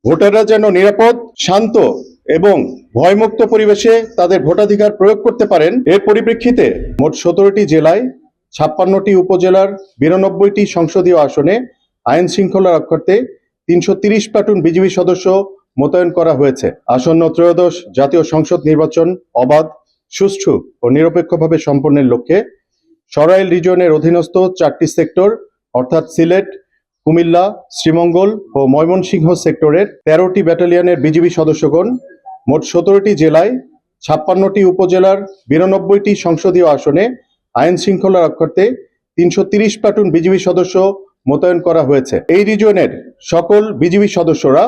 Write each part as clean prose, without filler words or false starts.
ভোটাররা যেন নিরাপদ, শান্ত এবং ভয়মুক্ত পরিবেশে তাদের ভোটাধিকার প্রয়োগ করতে পারেন, এর পরিপ্রেক্ষিতে মোট 17টি জেলায় 56টি উপজেলার 92টি সংসদীয় আসনে আইন শৃঙ্খলা রক্ষার্থে 330 প্লাটুন বিজিবি সদস্য মোতায়েন করা হয়েছে। আসন্ন ত্রয়োদশ জাতীয় সংসদ নির্বাচন অবাধ, সুষ্ঠু ও নিরপেক্ষভাবে সম্পন্নের লক্ষ্যে সরাইল রিজিয়নের অধীনস্থ 4টি সেক্টর অর্থাৎ সিলেট, কুমিল্লা, শ্রীমঙ্গল ও ময়মনসিংহ সেক্টরের 13টি ব্যাটালিয়নের বিজিবি সদস্যগণ মোট 17টি জেলায় 56টি উপজেলার 92টি সংসদীয় আসনে আইন শৃঙ্খলা রক্ষার্থে 330 প্লাটুন বিজিবি সদস্য মোতায়েন করা হয়েছে। এই রিজিয়নের সকল বিজিবি সদস্যরা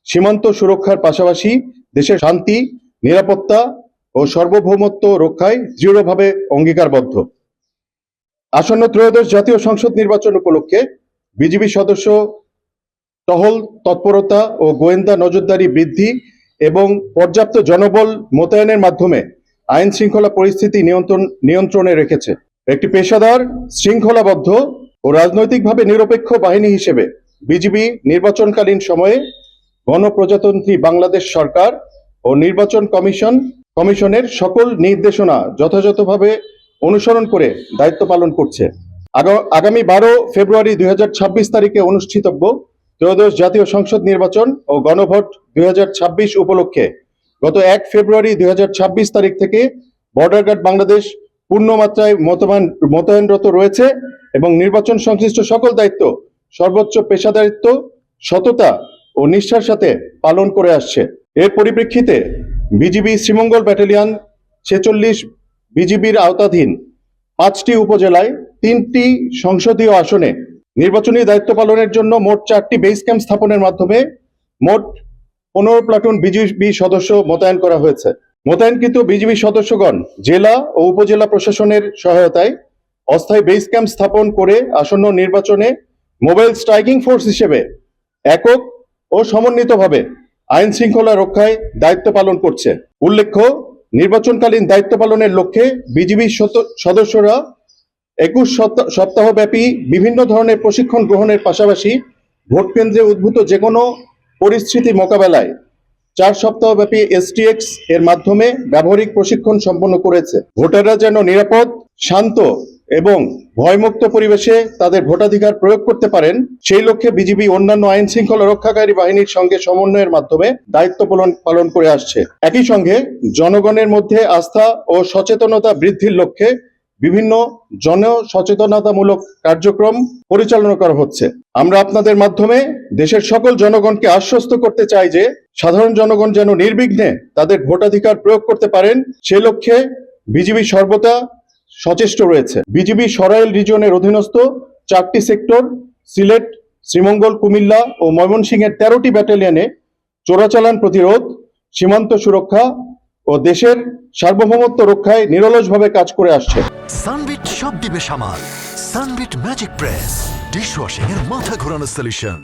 সীমান্ত সুরক্ষার পাশাপাশি দেশের শান্তি, নিরাপত্তা ও সার্বভৌমত্ব রক্ষায় দৃঢ়ভাবে অঙ্গীকারবদ্ধ। আসন্ন ত্রয়োদশ জাতীয় সংসদ নির্বাচন উপলক্ষে বিজিবি সদস্য টহল তৎপরতা ও গোয়েন্দা নজরদারি বৃদ্ধি এবং পর্যাপ্ত জনবল মোতায়েনের মাধ্যমে আইন শৃঙ্খলা পরিস্থিতি নিয়ন্ত্রণে রেখেছে। একটি পেশাদার, শৃঙ্খলাবদ্ধ ও রাজনৈতিকভাবে নিরপেক্ষ বাহিনী হিসেবে বিজিবি নির্বাচনকালীন সময়ে গণপ্রজাতন্ত্রী বাংলাদেশ সরকার ও নির্বাচন কমিশনের সকল নির্দেশনা যথাযথভাবে অনুসরণ করে দায়িত্ব পালন করছে। আগামী 12 ফেব্রুয়ারি 2026 তারিখে অনুষ্ঠিতব্য ত্রয়োদশ জাতীয় সংসদ নির্বাচন ও গণভোট 2026 উপলক্ষে গত 1 ফেব্রুয়ারি 2026 তারিখ থেকে বর্ডার গার্ড বাংলাদেশ পূর্ণমাত্রায় মোতায়েনরত রয়েছে এবং নির্বাচন সংশ্লিষ্ট সকল দায়িত্ব সর্বোচ্চ পেশাদারিত্ব, সততা ও নিষ্ঠার সাথে পালন করে আসছে। এর পরিপ্রেক্ষিতে বিজিবি শ্রীমঙ্গল ব্যাটালিয়ন 46 বিজিবির আওতাধীন 5টি উপজেলায় 3টি সংসদীয় আসনে নির্বাচনী দায়িত্ব পালনের জন্য মোট 4টি বেস ক্যাম্প স্থাপনের মাধ্যমে মোট 15 প্লাটুন বিজিবি সদস্য মোতায়েন করা হয়েছে। মোতায়েনকৃত বিজিবি সদস্যগণ জেলা ও উপজেলা প্রশাসনের সহায়তায় অস্থায়ী বেস ক্যাম্প স্থাপন করে আসন্ন নির্বাচনে মোবাইল স্ট্রাইকিং ফোর্স হিসেবে একক ও সমন্বিতভাবে আইন শৃঙ্খলা রক্ষায় দায়িত্ব পালন করছে। উল্লেখ্য, নির্বাচনকালীন দায়িত্ব পালনের লক্ষ্যে বিজিবি সদস্যরা 21 সপ্তাহব্যাপী বিভিন্ন ধরনের প্রশিক্ষণ গ্রহণের পাশাপাশি ভোট কেন্দ্রে উদ্ভূত যে কোনো পরিস্থিতি মোকাবেলায় 4 সপ্তাহব্যাপী STX এর মাধ্যমে ব্যবহারিক প্রশিক্ষণ সম্পন্ন করেছে। ভোটাররা যেন নিরাপদ, শান্ত এবং ভয়মুক্ত পরিবেশে তাদের ভোটাধিকার প্রয়োগ করতে পারেন, সেই লক্ষ্যে বিজিবি অন্যান্য আইন শৃঙ্খলা রক্ষাকারী বাহিনীর সঙ্গে সমন্বয়ের মাধ্যমে দায়িত্ব পালন করে আসছে। একই সঙ্গে জনগণের মধ্যে আস্থা ও সচেতনতা বৃদ্ধির লক্ষ্যে বিভিন্ন জনসচেতনতামূলক কার্যক্রম পরিচালনা করা হচ্ছে। আমরা আপনাদের মাধ্যমে দেশের সকল জনগণকে আশ্বস্ত করতে চাই যে সাধারণ জনগণ যেন নির্বিঘ্নে তাদের ভোটাধিকার প্রয়োগ করতে পারেন, সে লক্ষ্যে বিজিবি সর্বদা সচেষ্ট রয়েছে। বিজিবি সরাইল রিজিয়নের অধীনস্থ 4টি সেক্টর সিলেট, শ্রীমঙ্গল, কুমিল্লা ও ময়মনসিংহের 13টি ব্যাটালিয়নে চোরাচালান প্রতিরোধ, সীমান্ত সুরক্ষা ও দেশের সার্বভৌমত্ব রক্ষায় নিরলসভাবে কাজ করে আসছে। সানবিট সব দিবে সামাল। সানবিট ম্যাজিক প্রেস ডিশওয়াশিং এর মাথা ঘোরানো সলিউশন।